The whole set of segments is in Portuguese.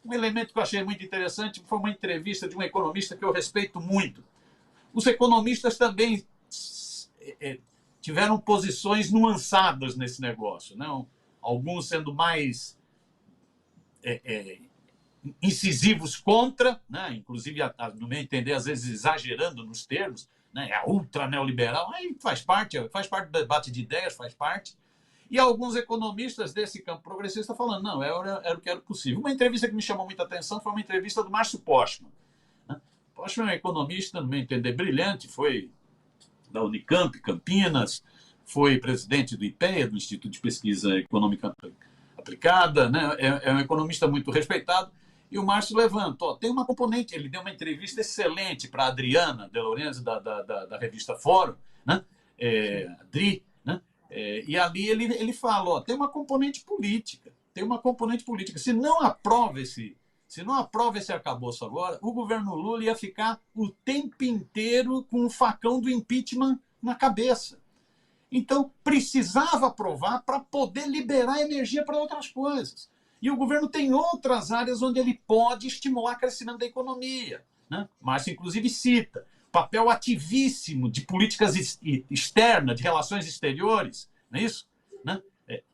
Um elemento que eu achei muito interessante foi uma entrevista de um economista que eu respeito muito. Os economistas também tiveram posições nuançadas nesse negócio, não? Alguns sendo mais incisivos contra, né? Inclusive, no meu entender, às vezes exagerando nos termos, né? A ultra neoliberal, aí faz parte do debate de ideias, faz parte. E alguns economistas desse campo progressista falando, não, era o que era possível. Uma entrevista que me chamou muita atenção foi uma entrevista do Márcio Postman. Postman é um economista, no meu entender, brilhante, foi da Unicamp, Campinas, foi presidente do IPEA, do Instituto de Pesquisa Econômica Aplicada, né? É um economista muito respeitado. E o Márcio levanta, tem uma componente, ele deu uma entrevista excelente para a Adriana De Lorenzo, da revista Fórum, né? Adri, né? E ali ele fala, tem uma componente política, Se não aprova esse arcabouço agora, o governo Lula ia ficar o tempo inteiro com o facão do impeachment na cabeça. Então, precisava aprovar para poder liberar energia para outras coisas. E o governo tem outras áreas onde ele pode estimular o crescimento da economia, né? Márcio, inclusive, cita papel ativíssimo de políticas externas, de relações exteriores, não é isso? Né?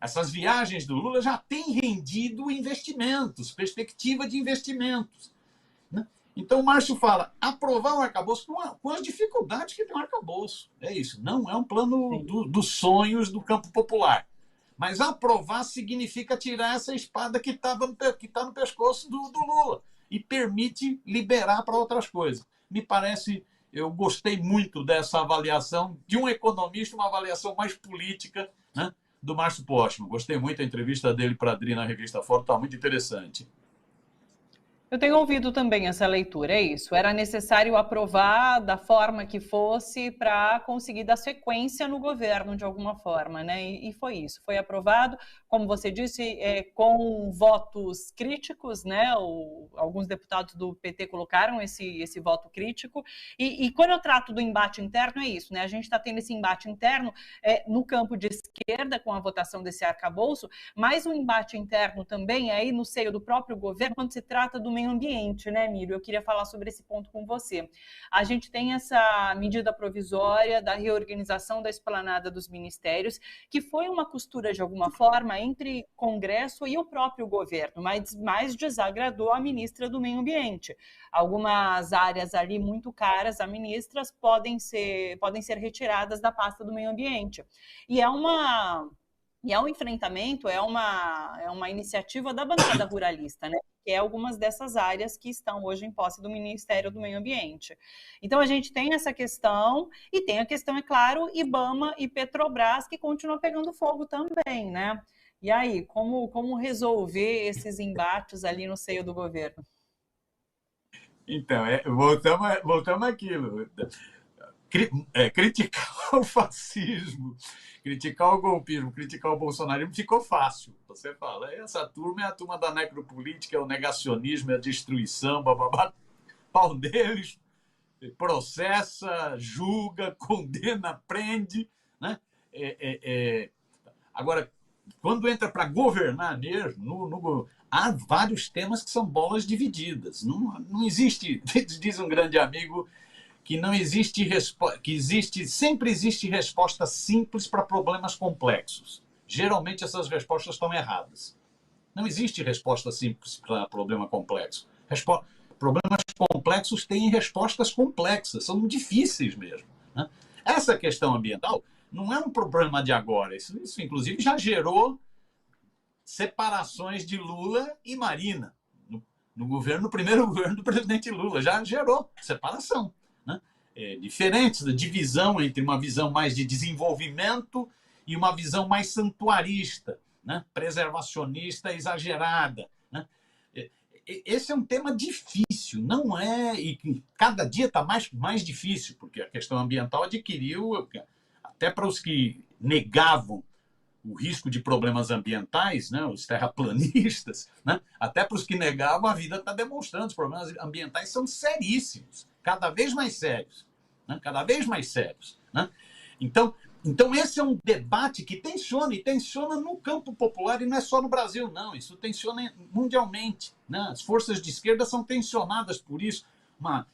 Essas viagens do Lula já têm rendido investimentos, perspectiva de investimentos. Né? Então, o Márcio fala, aprovar o arcabouço com as dificuldades que tem o arcabouço. É isso, não é um plano dos sonhos do campo popular. Mas aprovar significa tirar essa espada que está no pescoço do Lula e permite liberar para outras coisas. Me parece, eu gostei muito dessa avaliação de um economista, uma avaliação mais política, né, do Márcio Postman. Gostei muito da entrevista dele para a Adri na revista Fórum, está muito interessante. Eu tenho ouvido também essa leitura, é isso. Era necessário aprovar da forma que fosse para conseguir dar sequência no governo de alguma forma, né? E foi isso. Foi aprovado, como você disse, com votos críticos, né? Alguns deputados do PT colocaram esse voto crítico. E quando eu trato do embate interno, é isso, né? A gente está tendo esse embate interno no campo de esquerda com a votação desse arcabouço, mas o embate interno também aí no seio do próprio governo quando se trata do meio ambiente, né, Mírio? Eu queria falar sobre esse ponto com você. A gente tem essa medida provisória da reorganização da esplanada dos ministérios, que foi uma costura, de alguma forma, entre Congresso e o próprio governo, mas mais desagradou a ministra do Meio Ambiente. Algumas áreas ali muito caras a ministras podem ser retiradas da pasta do meio ambiente. E é um enfrentamento, é uma iniciativa da bancada ruralista, né? Que é algumas dessas áreas que estão hoje em posse do Ministério do Meio Ambiente. Então, a gente tem essa questão, e tem a questão, é claro, IBAMA e Petrobras, que continuam pegando fogo também, né? E aí, como resolver esses embates ali no seio do governo? Então, voltamos àquilo. Criticar o fascismo, criticar o golpismo, criticar o bolsonarismo ficou fácil. Você fala, essa turma é a turma da necropolítica, é o negacionismo, é a destruição, bababá. Pau deles, processa, julga, condena, prende. Né? Agora, quando entra para governar mesmo, há vários temas que são bolas divididas. Não existe, diz um grande amigo, que não existe sempre existe resposta simples para problemas complexos. Geralmente essas respostas estão erradas. Não existe resposta simples para problema complexo. Problemas complexos têm respostas complexas, são difíceis mesmo. Né? Essa questão ambiental não é um problema de agora. Isso inclusive, já separações de Lula e Marina. No primeiro governo do presidente Lula, já gerou separação. Diferentes da divisão entre uma visão mais de desenvolvimento e uma visão mais santuarista, né? Preservacionista exagerada. Né? Esse é um tema difícil, não é? E cada dia está mais difícil, porque a questão ambiental adquiriu, até para os que negavam o risco de problemas ambientais, né, os terraplanistas, né, até para os que negavam, a vida está demonstrando os problemas ambientais são seríssimos, cada vez mais sérios. Né, cada vez mais sérios. Né? Então, Então, esse é um debate que tensiona, e tensiona no campo popular, e não é só no Brasil, não. Isso tensiona mundialmente, né? As forças de esquerda são tensionadas por isso. Uma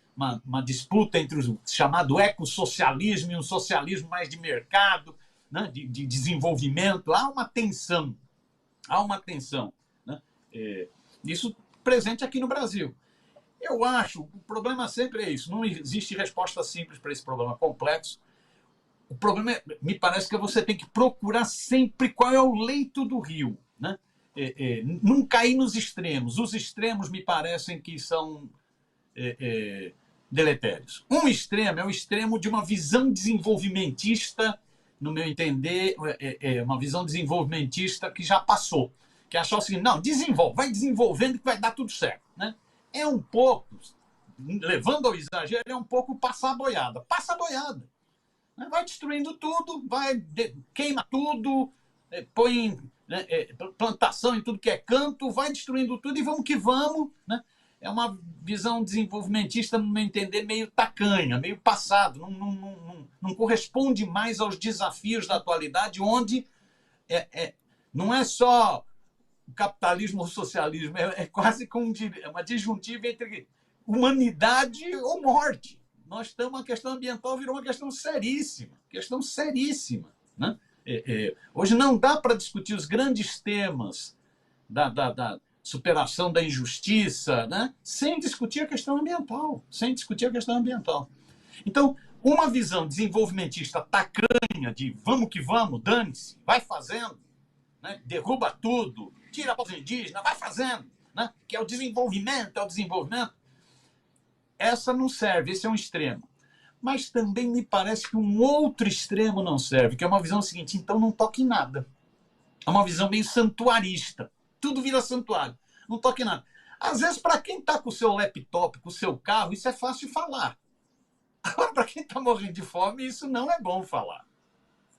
disputa entre o chamado ecossocialismo e um socialismo mais de mercado, né? de desenvolvimento. Há uma tensão. Né? Isso presente aqui no Brasil. Eu acho, o problema sempre é isso. Não existe resposta simples para esse problema complexo. O problema, me parece que você tem que procurar sempre qual é o leito do rio, né? Não cair nos extremos. Os extremos me parecem que são deletérios. Um extremo é o extremo de uma visão desenvolvimentista, no meu entender, uma visão desenvolvimentista que já passou. Que achou o seguinte, não, desenvolve, vai desenvolvendo que vai dar tudo certo, né? É um pouco, levando ao exagero, é um pouco passar a boiada. Passa a boiada. Vai destruindo tudo, queima tudo, põe plantação em tudo que é canto, vai destruindo tudo e vamos que vamos, né? É uma visão desenvolvimentista, no meu entender, meio tacanha, meio passado, não corresponde mais aos desafios da atualidade, onde não é só o capitalismo ou o socialismo, é quase como uma disjuntiva entre humanidade ou morte. Nós estamos, a questão ambiental virou uma questão seríssima, né? Hoje não dá para discutir os grandes temas da superação da injustiça, né? Sem discutir a questão ambiental, Então, uma visão desenvolvimentista tacanha de vamos que vamos, dane-se, vai fazendo, né? Derruba tudo, tira a pauta indígena, vai fazendo, né? Que é o desenvolvimento, Essa não serve, esse é um extremo. Mas também me parece que um outro extremo não serve, que é uma visão seguinte, então não toque em nada. É uma visão meio santuarista. Tudo vira santuário. Não toque em nada. Às vezes, para quem está com o seu laptop, com o seu carro, isso é fácil de falar. Agora, para quem está morrendo de fome, isso não é bom falar.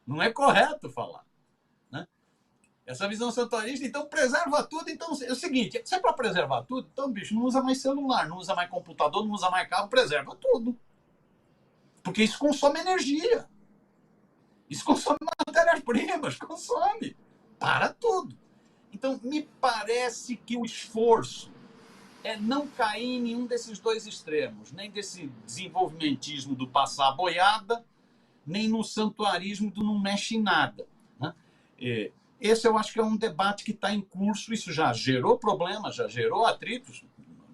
Não é correto falar. Né? Essa visão santuarista, então, preserva tudo. Então, é o seguinte, se é para preservar tudo, então, bicho, não usa mais celular, não usa mais computador, não usa mais carro, preserva tudo. Porque isso consome energia. Isso consome matérias-primas, consome. Para tudo. Então, me parece que o esforço é não cair em nenhum desses dois extremos, nem desse desenvolvimentismo do passar a boiada, nem no santuarismo do não mexe em nada. Né? Esse eu acho que é um debate que está em curso, isso já gerou problemas, já gerou atritos.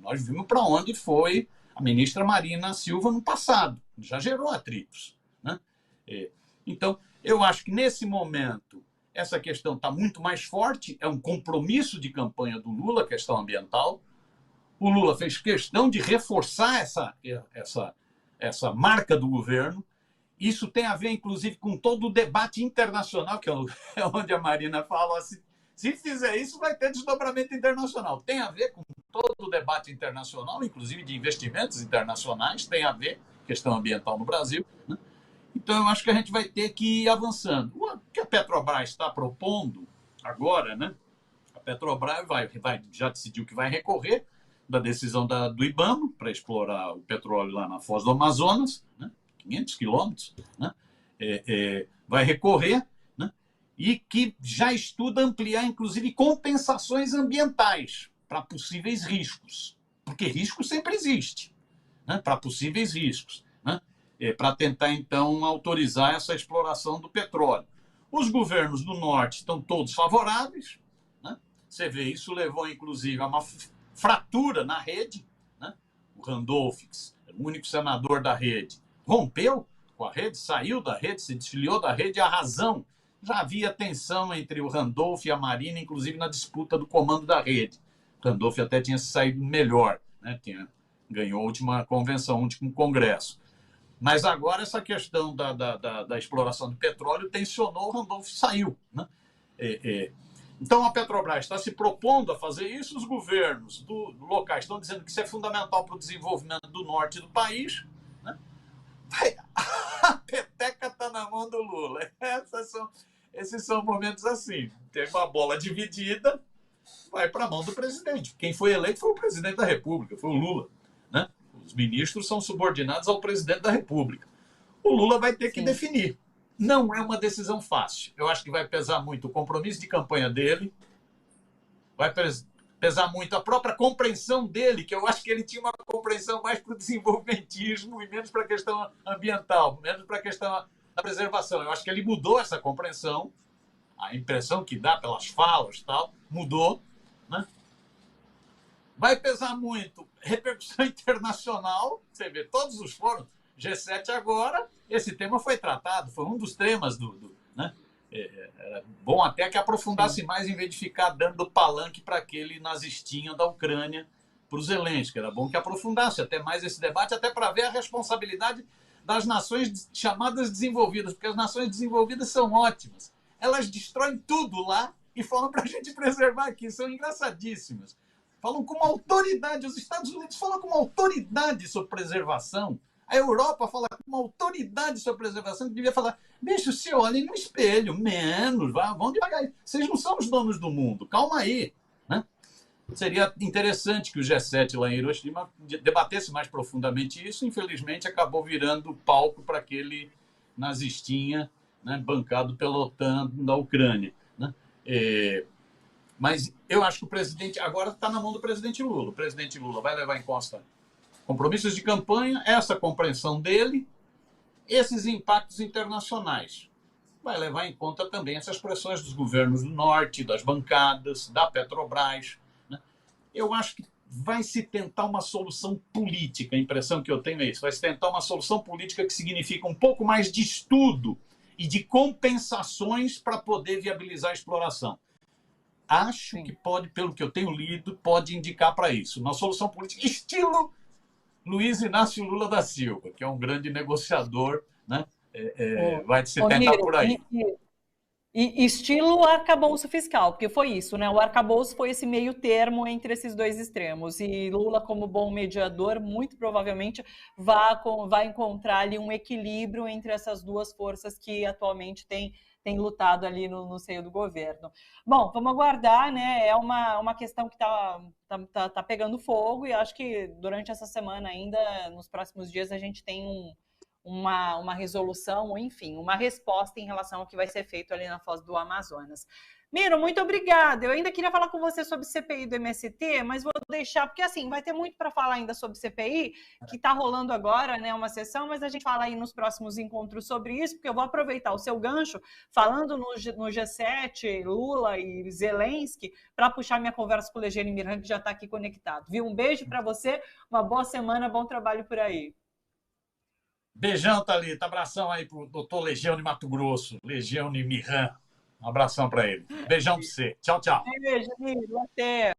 Nós vimos para onde foi a ministra Marina Silva no passado, já gerou atritos. Né? Então, eu acho que nesse momento essa questão está muito mais forte, é um compromisso de campanha do Lula, a questão ambiental. O Lula fez questão de reforçar essa marca do governo. Isso tem a ver, inclusive, com todo o debate internacional, que é onde a Marina fala, se fizer isso, vai ter desdobramento internacional. Tem a ver com todo o debate internacional, inclusive de investimentos internacionais, tem a ver com questão ambiental no Brasil, né? Então, eu acho que a gente vai ter que ir avançando. O que a Petrobras está propondo agora, né? A Petrobras já decidiu que vai recorrer da decisão do IBAMA para explorar o petróleo lá na Foz do Amazonas, né? 500 quilômetros, né? Vai recorrer, né? E que já estuda ampliar, inclusive, compensações ambientais para possíveis riscos, porque risco sempre existe, né? Para possíveis riscos, né? Para tentar, então, autorizar essa exploração do petróleo. Os governos do Norte estão todos favoráveis, né? Você vê, isso levou, inclusive, a uma fratura na rede, né? O Randolph, o único senador da rede, rompeu com a rede, saiu da rede, se desfiliou da rede, e a razão, já havia tensão entre o Randolph e a Marina, inclusive na disputa do comando da rede. O Randolph até tinha saído melhor, né? Ganhou a última convenção, o último congresso. Mas agora essa questão da exploração do petróleo tensionou, o Randolph saiu, né? Então a Petrobras está se propondo a fazer isso, os governos locais estão dizendo que isso é fundamental para o desenvolvimento do norte do país, né? A peteca está na mão do Lula. Esses são momentos assim. Tem uma bola dividida, vai para a mão do presidente. Quem foi eleito foi o presidente da República, foi o Lula, né? Os ministros são subordinados ao presidente da República. O Lula vai ter que definir. Não é uma decisão fácil. Eu acho que vai pesar muito o compromisso de campanha dele, vai pesar muito a própria compreensão dele, que eu acho que ele tinha uma compreensão mais para o desenvolvimentismo e menos para a questão ambiental, menos para a questão da preservação. Eu acho que ele mudou essa compreensão, a impressão que dá pelas falas e tal, mudou, né? Vai pesar muito repercussão internacional, você vê, todos os fóruns, G7 agora, esse tema foi tratado, foi um dos temas né? Era bom até que aprofundasse mais em vez de ficar dando palanque para aquele nazistinho da Ucrânia para o Zelensky. Era bom que aprofundasse até mais esse debate, até para ver a responsabilidade das nações chamadas desenvolvidas, porque as nações desenvolvidas são ótimas. Elas destroem tudo lá e falam para a gente preservar aqui, são engraçadíssimas. Falam com uma autoridade, os Estados Unidos falam com uma autoridade sobre preservação, a Europa fala com uma autoridade sobre preservação que devia falar, bicho, se olhem no espelho, menos, vão devagar aí. Vocês não são os donos do mundo, calma aí. Né? Seria interessante que o G7 lá em Hiroshima debatesse mais profundamente isso, infelizmente acabou virando palco para aquele nazistinha, né, bancado pela OTAN da Ucrânia. Né? Mas eu acho que o presidente agora está na mão do presidente Lula. O presidente Lula vai levar em conta compromissos de campanha, essa compreensão dele, esses impactos internacionais. Vai levar em conta também essas pressões dos governos do Norte, das bancadas, da Petrobras. Né? Eu acho que vai se tentar uma solução política, a impressão que eu tenho é isso, vai se tentar uma solução política que significa um pouco mais de estudo e de compensações para poder viabilizar a exploração. Acho que pode, pelo que eu tenho lido, pode indicar para isso. Uma solução política estilo Luiz Inácio Lula da Silva, que é um grande negociador, né? Vai se tentar por aí. E estilo arcabouço fiscal, porque foi isso, né? O arcabouço foi esse meio termo entre esses dois extremos. E Lula, como bom mediador, muito provavelmente vai encontrar ali um equilíbrio entre essas duas forças que atualmente têm lutado ali no seio do governo. Bom, vamos aguardar, né? É uma questão que tá pegando fogo e acho que durante essa semana ainda, nos próximos dias, a gente tem uma resolução, ou enfim, uma resposta em relação ao que vai ser feito ali na Foz do Amazonas. Miro, muito obrigada. Eu ainda queria falar com você sobre CPI do MST, mas vou deixar, porque assim, vai ter muito para falar ainda sobre CPI, que está rolando agora, né, uma sessão, mas a gente fala aí nos próximos encontros sobre isso, porque eu vou aproveitar o seu gancho, falando no G7, Lula e Zelensky, para puxar minha conversa com o Legiane Miran, que já está aqui conectado. Viu? Um beijo para você, uma boa semana, bom trabalho por aí. Beijão, Thalita. Abração aí pro doutor Legião de Mato Grosso, Legião de Miran. Um abração para ele. Beijão para você. Tchau, tchau. Beijo, amigo. Até.